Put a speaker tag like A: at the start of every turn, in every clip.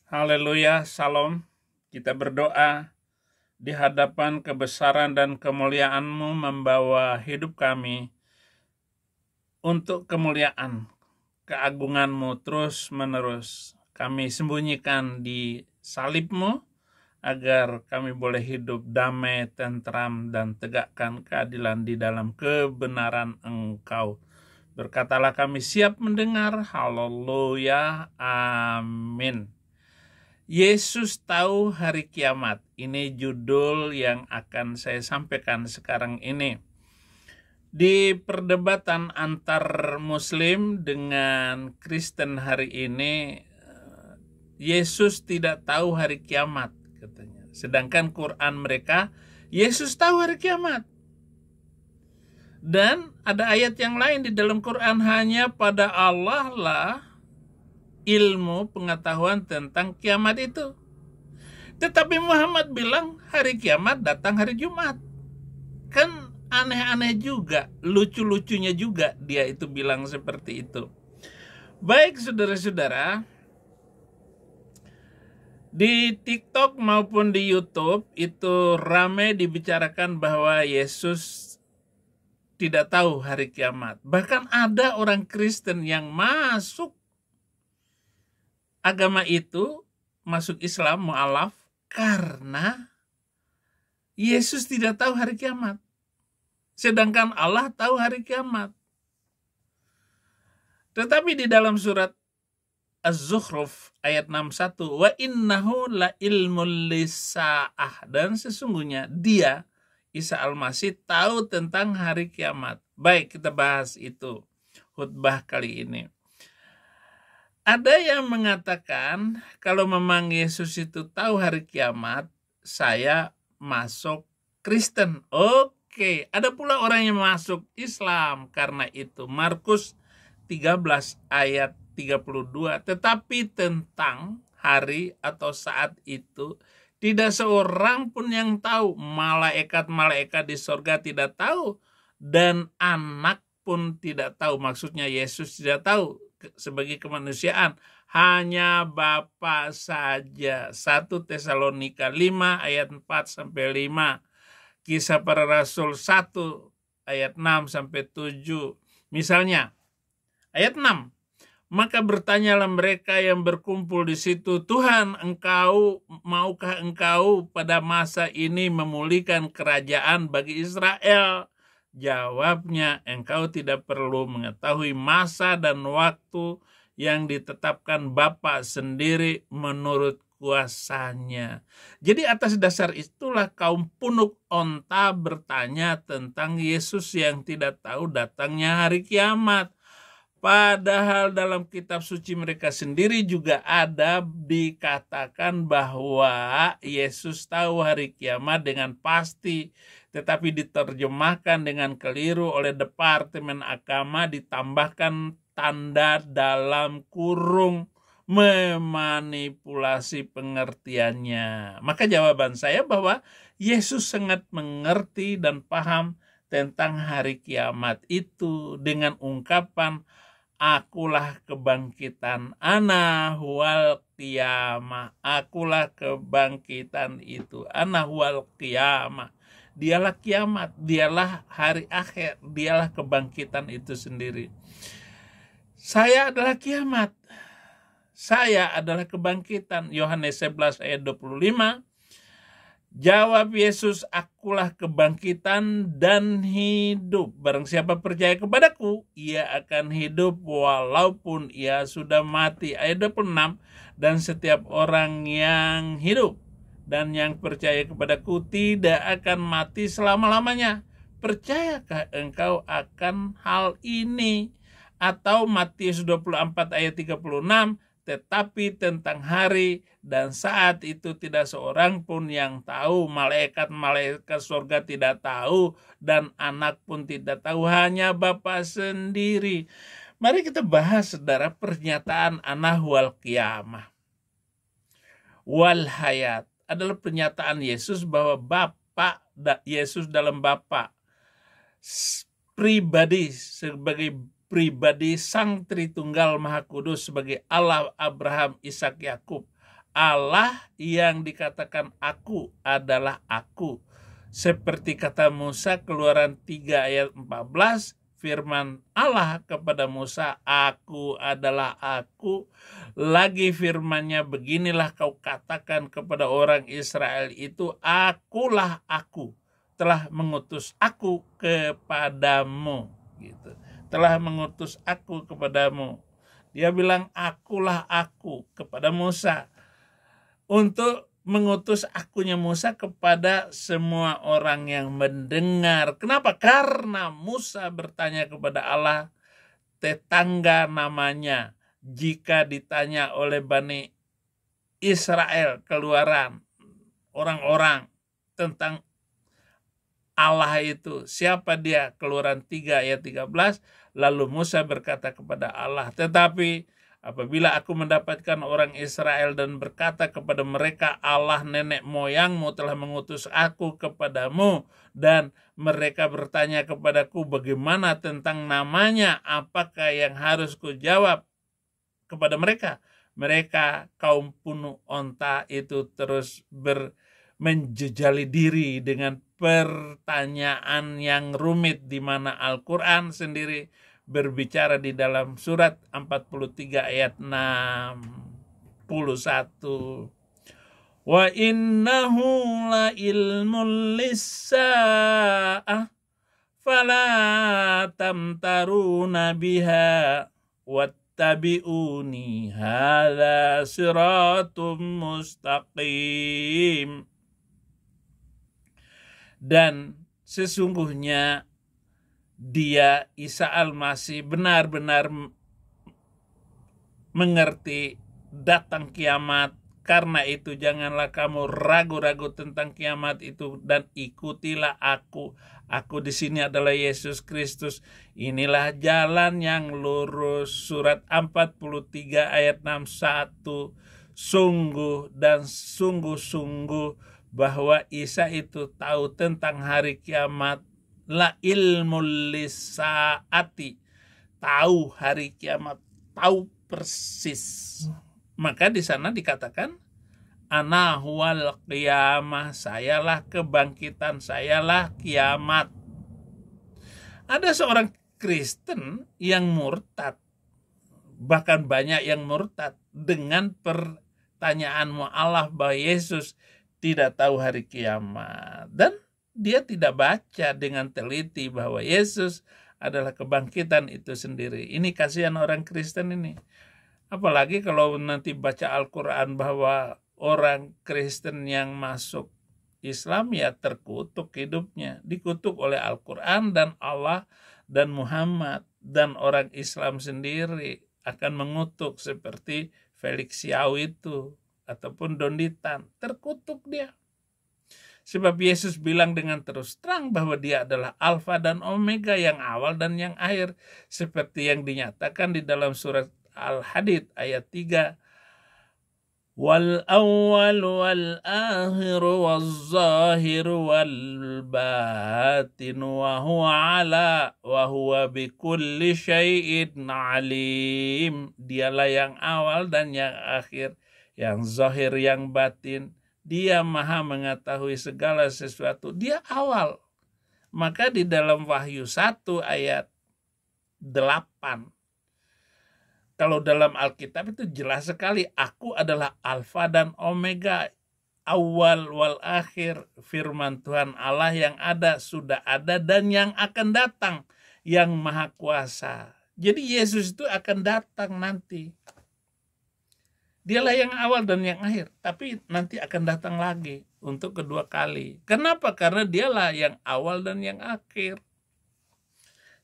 A: Haleluya, salam. Kita berdoa di hadapan kebesaran dan kemuliaan-Mu membawa hidup kami untuk kemuliaan, keagungan-Mu terus menerus. Kami sembunyikan di salib-Mu agar kami boleh hidup damai, tentram, dan tegakkan keadilan di dalam kebenaran Engkau. Berkatalah kami siap mendengar. Haleluya, amin. Yesus tahu hari kiamat. Ini judul yang akan saya sampaikan sekarang ini. Di perdebatan antar Muslim dengan Kristen hari ini, Yesus tidak tahu hari kiamat, katanya. Sedangkan Quran mereka, Yesus tahu hari kiamat. Dan ada ayat yang lain di dalam Quran, hanya pada Allah lah ilmu pengetahuan tentang kiamat itu. Tetapi Muhammad bilang hari kiamat datang hari Jumat. Kan aneh-aneh juga, lucu-lucunya juga dia itu bilang seperti itu. Baik saudara-saudara, di TikTok maupun di YouTube itu ramai dibicarakan bahwa Yesus tidak tahu hari kiamat. Bahkan ada orang Kristen yang masuk agama itu, masuk Islam, mu'alaf, karena Yesus tidak tahu hari kiamat. Sedangkan Allah tahu hari kiamat. Tetapi di dalam surat Az-Zukhruf ayat 61, wa innahu la ilmul lisa'ah, dan sesungguhnya dia, Isa Al-Masih, tahu tentang hari kiamat. Baik, kita bahas itu khutbah kali ini. Ada yang mengatakan kalau memang Yesus itu tahu hari kiamat, saya masuk Kristen. Oke, ada pula orang yang masuk Islam karena itu. Markus 13 ayat 32. Tetapi tentang hari atau saat itu tidak seorang pun yang tahu. Malaikat-malaikat di sorga tidak tahu, dan anak pun tidak tahu. Maksudnya Yesus tidak tahu sebagai kemanusiaan, hanya Bapa saja. 1 Tesalonika 5 ayat 4-5, Kisah Para Rasul 1 ayat 6-7. Misalnya ayat 6, maka bertanyalah mereka yang berkumpul di situ, Tuhan, maukah engkau pada masa ini memulihkan kerajaan bagi Israel? Jawabnya, engkau tidak perlu mengetahui masa dan waktu yang ditetapkan Bapa sendiri menurut kuasanya. Jadi atas dasar itulah kaum punuk onta bertanya tentang Yesus yang tidak tahu datangnya hari kiamat. Padahal dalam kitab suci mereka sendiri juga ada dikatakan bahwa Yesus tahu hari kiamat dengan pasti, tetapi diterjemahkan dengan keliru oleh Departemen Agama, ditambahkan tanda dalam kurung, memanipulasi pengertiannya. Maka jawaban saya bahwa Yesus sangat mengerti dan paham tentang hari kiamat itu dengan ungkapan, akulah kebangkitan, ana huwal qiyamah. Akulah kebangkitan itu, ana huwal qiyamah. Dialah kiamat, dialah hari akhir, dialah kebangkitan itu sendiri. Saya adalah kiamat, saya adalah kebangkitan. Yohanes 11 ayat 25. Jawab Yesus, akulah kebangkitan dan hidup. Barang siapa percaya kepadaku, ia akan hidup walaupun ia sudah mati. Ayat 26, dan setiap orang yang hidup dan yang percaya kepadaku tidak akan mati selama-lamanya. Percayakah engkau akan hal ini? Atau Matius 24 ayat 36, tetapi tentang hari dan saat itu tidak seorang pun yang tahu, malaikat-malaikat surga tidak tahu, dan anak pun tidak tahu, hanya Bapa sendiri. Mari kita bahas, saudara, pernyataan ana huwal qiyamah wal hayat adalah pernyataan Yesus bahwa Bapa, Yesus dalam Bapa pribadi, sebagai pribadi Sang Tritunggal Maha Kudus, sebagai Allah Abraham, Ishak, Yakub, Allah yang dikatakan aku adalah aku. Seperti kata Musa, Keluaran 3 ayat 14, firman Allah kepada Musa, aku adalah aku. Lagi firmannya, beginilah kau katakan kepada orang Israel itu, akulah aku, telah mengutus aku kepadamu. Gitu. Telah mengutus aku kepadamu. Dia bilang, akulah aku kepada Musa, untuk mengutus akunya Musa kepada semua orang yang mendengar. Kenapa? Karena Musa bertanya kepada Allah, tetangga namanya. Jika ditanya oleh Bani Israel, Keluaran, orang-orang tentang Allah itu, siapa dia? Keluaran 3 ayat 13. Lalu Musa berkata kepada Allah, tetapi apabila aku mendapatkan orang Israel dan berkata kepada mereka, Allah nenek moyangmu telah mengutus aku kepadamu, dan mereka bertanya kepadaku, bagaimana tentang namanya? Apakah yang harus kujawab kepada mereka? Mereka kaum punuk onta itu terus menjejali diri dengan pertanyaan yang rumit, di mana Al-Quran sendiri berbicara di dalam surat 43 ayat 61. Wa innahu la ilmul lissa'ah fala tamtaruna biha wattabi'uni hadza siratum mustaqim. Dan sesungguhnya dia, Isa Al-Masih, benar-benar mengerti datang kiamat. Karena itu janganlah kamu ragu-ragu tentang kiamat itu, dan ikutilah aku. Aku di sini adalah Yesus Kristus. Inilah jalan yang lurus. Surat 43 ayat 61. Sungguh dan sungguh-sungguh bahwa Isa itu tahu tentang hari kiamat. La ilmul lisaati, tahu hari kiamat, tahu persis. Maka di sana dikatakan, ana huwal qiyamah, sayalah kebangkitan, sayalah kiamat. Ada seorang Kristen yang murtad, bahkan banyak yang murtad dengan pertanyaan mu'alaf bahwa Yesus tidak tahu hari kiamat, dan dia tidak baca dengan teliti bahwa Yesus adalah kebangkitan itu sendiri. Ini kasihan orang Kristen ini. Apalagi kalau nanti baca Al-Quran bahwa orang Kristen yang masuk Islam ya terkutuk hidupnya, dikutuk oleh Al-Quran dan Allah dan Muhammad, dan orang Islam sendiri akan mengutuk seperti Felix Yao itu ataupun Donditan, terkutuk dia. Sebab Yesus bilang dengan terus terang bahwa dia adalah Alfa dan Omega, yang awal dan yang akhir, seperti yang dinyatakan di dalam surat Al-Hadid ayat 3. Wal awwal wal akhir wal zahir wal batin wa huwa bikulli syai'in alim. Dialah yang awal dan yang akhir, yang zahir, yang batin. Dia maha mengetahui segala sesuatu. Dia awal. Maka di dalam Wahyu 1 ayat 8, kalau dalam Alkitab itu jelas sekali, aku adalah Alfa dan Omega, awal wal akhir, firman Tuhan Allah yang ada, sudah ada, dan yang akan datang, yang maha kuasa. Jadi Yesus itu akan datang nanti. Dialah yang awal dan yang akhir, tapi nanti akan datang lagi untuk kedua kali. Kenapa? Karena dialah yang awal dan yang akhir.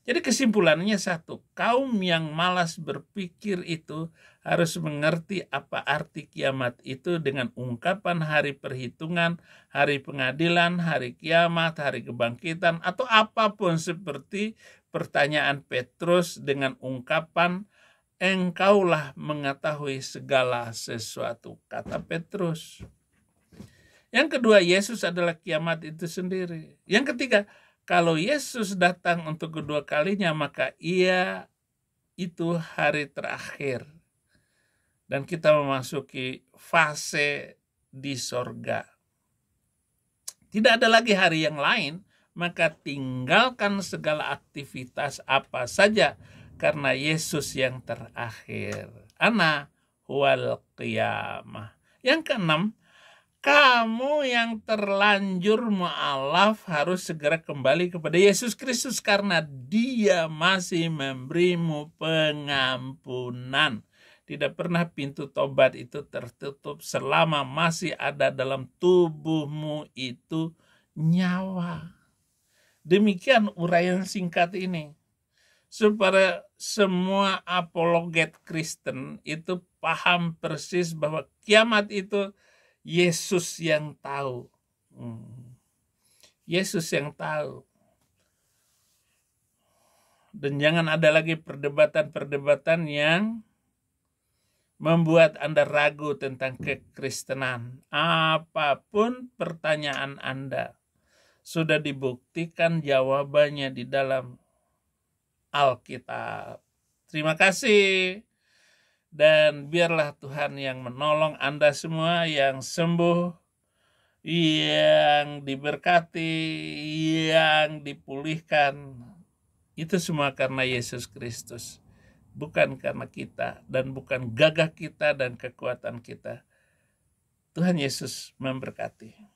A: Jadi kesimpulannya satu, kaum yang malas berpikir itu harus mengerti apa arti kiamat itu dengan ungkapan hari perhitungan, hari pengadilan, hari kiamat, hari kebangkitan, atau apapun seperti pertanyaan Petrus dengan ungkapan, engkaulah mengetahui segala sesuatu, kata Petrus. Yang kedua, Yesus adalah kiamat itu sendiri. Yang ketiga, kalau Yesus datang untuk kedua kalinya, maka ia itu hari terakhir. dan kita memasuki fase di sorga. Tidak ada lagi hari yang lain, maka tinggalkan segala aktivitas apa saja karena Yesus yang terakhir. Ana huwal qiyamah. Yang keenam, kamu yang terlanjur mu'alaf harus segera kembali kepada Yesus Kristus karena Dia masih memberimu pengampunan. Tidak pernah pintu tobat itu tertutup selama masih ada dalam tubuhmu itu nyawa. Demikian uraian singkat ini, supaya semua apologet Kristen itu paham persis bahwa kiamat itu Yesus yang tahu. Yesus yang tahu. Dan jangan ada lagi perdebatan-perdebatan yang membuat Anda ragu tentang kekristenan. Apapun pertanyaan Anda, sudah dibuktikan jawabannya di dalam Alkitab. Terima kasih. Dan biarlah Tuhan yang menolong Anda semua, yang sembuh, yang diberkati, yang dipulihkan. Itu semua karena Yesus Kristus. Bukan karena kita dan bukan gagah kita dan kekuatan kita. Tuhan Yesus memberkati.